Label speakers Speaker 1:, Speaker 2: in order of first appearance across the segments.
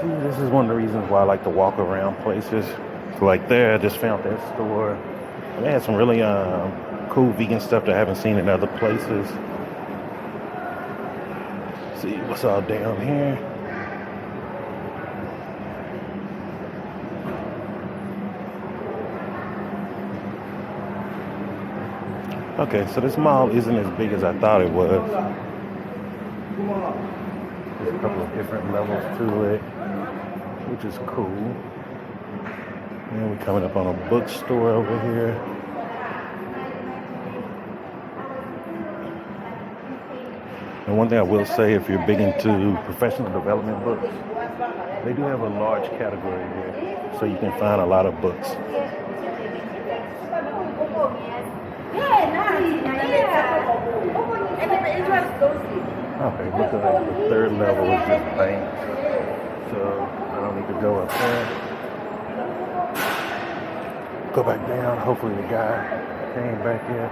Speaker 1: See, this is one of the reasons why I like to walk around places. Like there, I just found that store. They had some really cool vegan stuff that I haven't seen in other places. See what's all down here. Okay, so this mall isn't as big as I thought it was. There's a couple of different levels to it, which is cool. And we're coming up on a bookstore over here. And one thing I will say, if you're big into professional development books, they do have a large category here, so you can find a lot of books. Okay, look at the third level is just banks, so I don't need to go up there. Go back down. Hopefully the guy came back yet.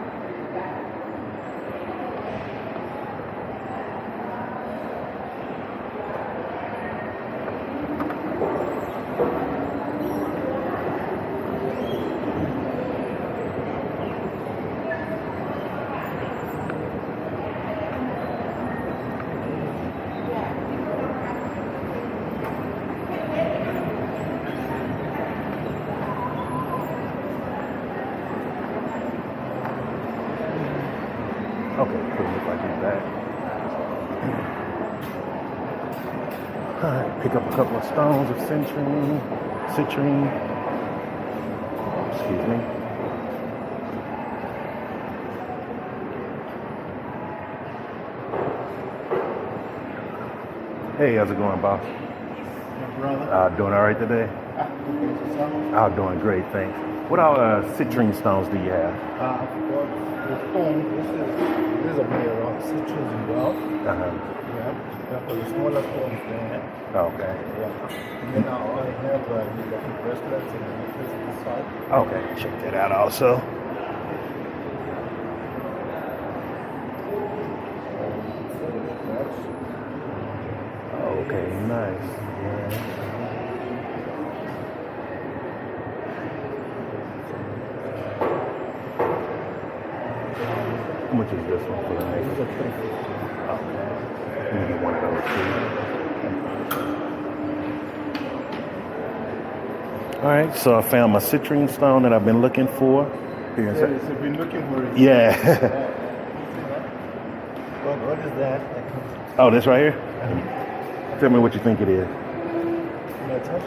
Speaker 1: Okay, cool. Look like he's back. Alright, pick up a couple of stones of citrine. Excuse me. Hey, how's it going, boss?
Speaker 2: Brother.
Speaker 1: Doing all right today? Doing great, thanks. What citrine stones do you have?
Speaker 2: I forgot the stone. This is a mirror of citrus as well. Yeah. For the smaller stones there.
Speaker 1: Okay.
Speaker 2: Yeah. And then I only have the bracelets and the necklace on the side.
Speaker 1: Okay, check that out also. Okay, nice. Yeah. How much is this one for the
Speaker 2: This
Speaker 1: necklace?
Speaker 2: is a 350.
Speaker 1: Okay. Let me get one of those too. All right, so I found my citrine stone that I've been looking for. Here
Speaker 2: Yes, I've been looking for it.
Speaker 1: Yeah.
Speaker 2: What is that?
Speaker 1: Oh, this right here? Tell me what you think it is.
Speaker 2: Can I touch?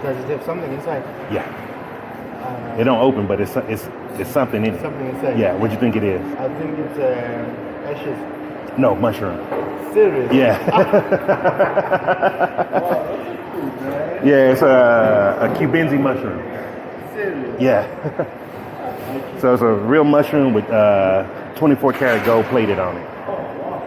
Speaker 2: Does it have something inside?
Speaker 1: Yeah. It don't open, but it's something in it.
Speaker 2: Something inside?
Speaker 1: Yeah, what do you think it is?
Speaker 2: I think it's ashes.
Speaker 1: No, mushroom.
Speaker 2: Serious?
Speaker 1: Yeah.
Speaker 2: Wow, that's cool, man.
Speaker 1: Yeah, it's a cubensi mushroom.
Speaker 2: Serious?
Speaker 1: Yeah. So it's a real mushroom with 24 karat gold plated on it.
Speaker 2: Oh, wow.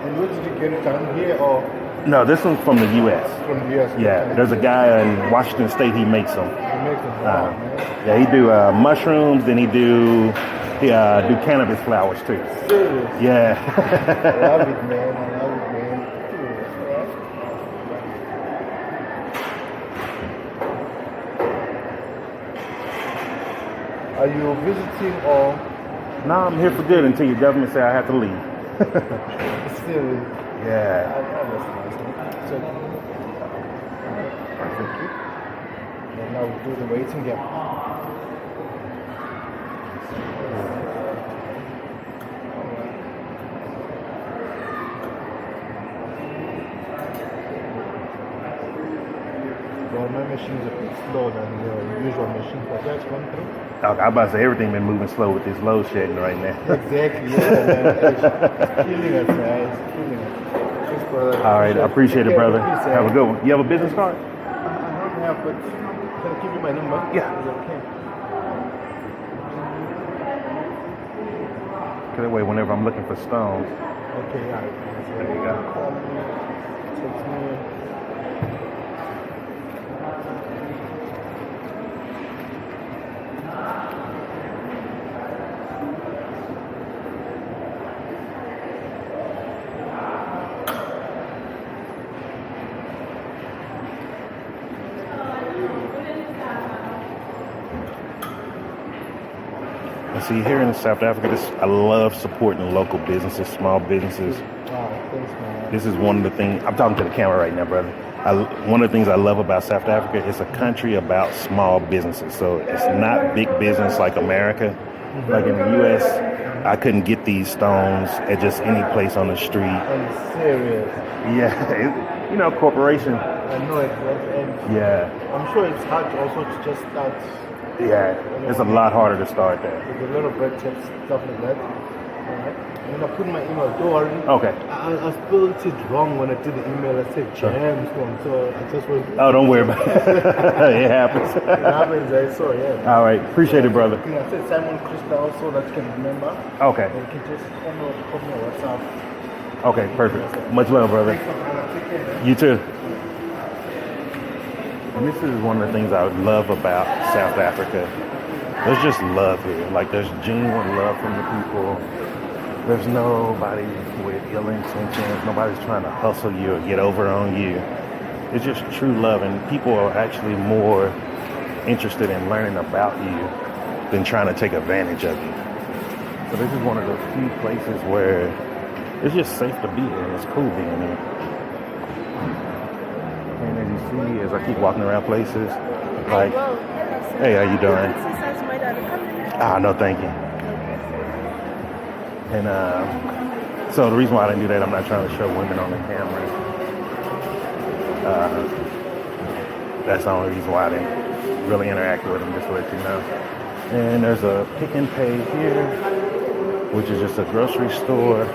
Speaker 2: And where did you get it down here or
Speaker 1: No, this one's from the U.S.
Speaker 2: from the US?
Speaker 1: Yeah, there's a guy in Washington State, he makes them.
Speaker 2: You make them. Wow, man.
Speaker 1: Yeah, he do mushrooms, then he do cannabis flowers too.
Speaker 2: Serious?
Speaker 1: Yeah.
Speaker 2: I love it, man. I love it, man. Cool. Are you visiting or
Speaker 1: No, I'm here for good until your government say I have to leave.
Speaker 2: still?
Speaker 1: Yeah.
Speaker 2: That's nice. So,
Speaker 1: Perfect.
Speaker 2: and now we do the waiting game. Well, my machine is a bit slower than your usual machine, but that's one thing.
Speaker 1: I'm about to say everything been moving slow with this load shedding right now.
Speaker 2: Exactly, yeah, man. It's killing us, man. It's killing us. Thanks, brother.
Speaker 1: All right, I appreciate it, brother.
Speaker 2: Peace,
Speaker 1: Have a good one. You have a business card?
Speaker 2: I don't have, but can I give you my number?
Speaker 1: Yeah.
Speaker 2: Is it okay?
Speaker 1: That way, whenever I'm looking for stones.
Speaker 2: Okay, yeah.
Speaker 1: There you go.
Speaker 2: Takes me.
Speaker 1: See, here in South Africa, I love supporting local businesses, small businesses.
Speaker 2: Wow, thanks, man.
Speaker 1: This is one of the things, I'm talking to the camera right now, brother. One of the things I love about South Africa is a country about small businesses. So it's not big business like America. Like in the U.S., I couldn't get these stones at just any place on the street.
Speaker 2: I'm serious.
Speaker 1: Yeah, corporation.
Speaker 2: I know it. And
Speaker 1: Yeah,
Speaker 2: I'm sure it's hard also to just start.
Speaker 1: yeah, it's a lot harder to start there.
Speaker 2: With a lot of red tape, stuff like that. Alright. I'm gonna put my email. Don't worry.
Speaker 1: Okay.
Speaker 2: I spelled it wrong when I did the email. I said Jamstone, so I just went.
Speaker 1: Oh, don't worry about it. It happens.
Speaker 2: It happens, I saw, yeah.
Speaker 1: All right, appreciate it, brother.
Speaker 2: I said Simon Krista also that you can remember.
Speaker 1: Okay.
Speaker 2: And you can just call me on WhatsApp.
Speaker 1: Okay, perfect. Much love, brother.
Speaker 2: Take care, man.
Speaker 1: You too. And this is one of the things I love about South Africa. There's just love here. Like, there's genuine love from the people. There's nobody with ill intentions. Nobody's trying to hustle you or get over on you. It's just true love, and people are actually more interested in learning about you than trying to take advantage of you. So this is one of those few places where it's just safe to be here. It's cool being here. And as you see, as I keep walking around places, like, hey, how you doing? Ah, no, thank you. And so the reason why I didn't do that, I'm not trying to show women on the camera. That's the only reason why I didn't really interact with them, just to let you know. And there's a Pick and Pay here, which is just a grocery store.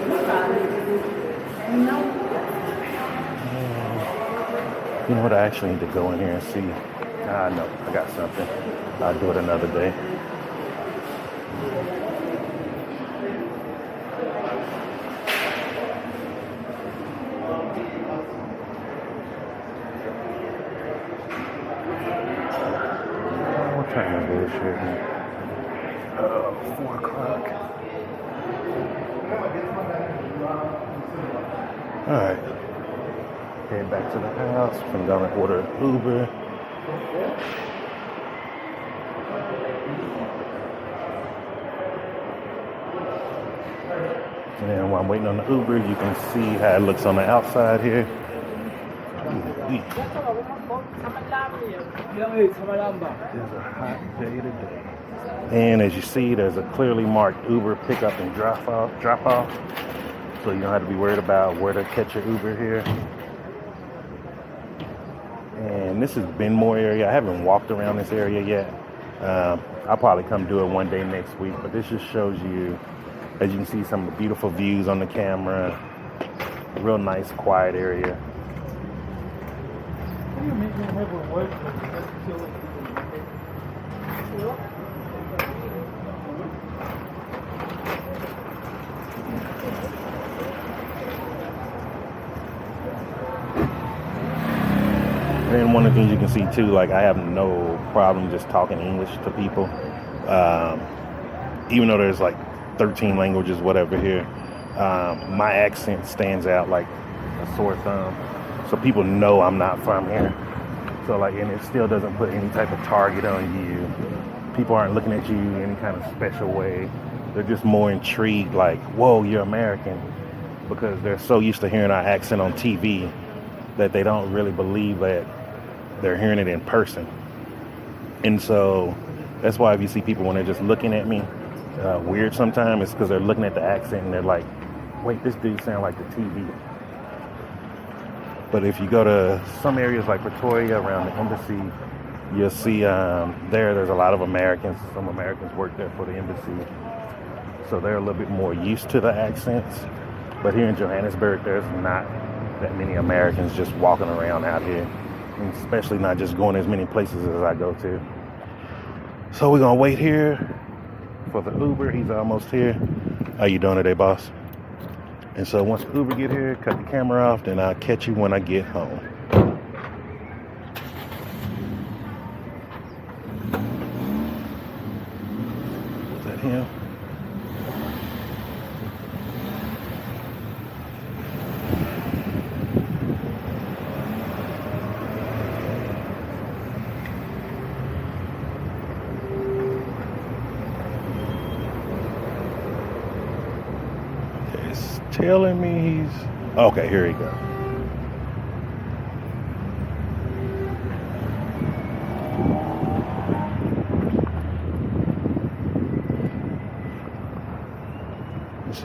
Speaker 1: You know what? I actually need to go in here and see. No, I got something. I'll do it another day. What time is this here? 4 o'clock. All right. Head back to the house. I'm gonna order an Uber. And then while I'm waiting on the Uber, you can see how it looks on the outside here. It's a hot day today. And as you see, there's a clearly marked Uber pickup and drop off. So you don't have to be worried about where to catch your Uber here. And this is Benmore area. I haven't walked around this area yet. I'll probably come do it one day next week, but this just shows you, as you can see, some of the beautiful views on the camera. A real nice, quiet area. And one of the things you can see too, like, I have no problem just talking English to people. Even though there's like 13 languages, whatever here, my accent stands out like a sore thumb. So people know I'm not from here. So like, and it still doesn't put any type of target on you. People aren't looking at you any kind of special way. They're just more intrigued, like, whoa, you're American. Because they're so used to hearing our accent on TV that they don't really believe that they're hearing it in person. And so that's why if you see people when they're just looking at me weird sometimes, it's because they're looking at the accent and they're like, wait, this dude sound like the TV. But if you go to some areas like Pretoria around the embassy, you'll see there's a lot of Americans. Some Americans work there for the embassy. So they're a little bit more used to the accents. But here in Johannesburg, there's not that many Americans just walking around out here. And especially not just going as many places as I go to. So we're gonna wait here for the Uber. He's almost here. How you doing today, boss? And so once Uber get here, cut the camera off, then I'll catch you when I get home. Is that him? telling me he's... Okay, here he goes.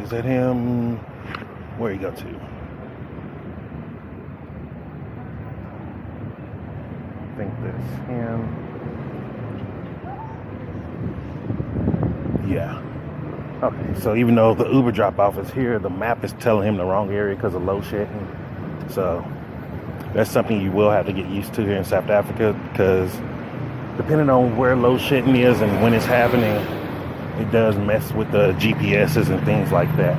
Speaker 1: Is that him? Where he go to? I think that's him. Yeah. Okay, so even though the Uber drop off is here, the map is telling him the wrong area because of load shedding. So that's something you will have to get used to here in South Africa, because depending on where load shedding is and when it's happening, it does mess with the GPSs and things like that.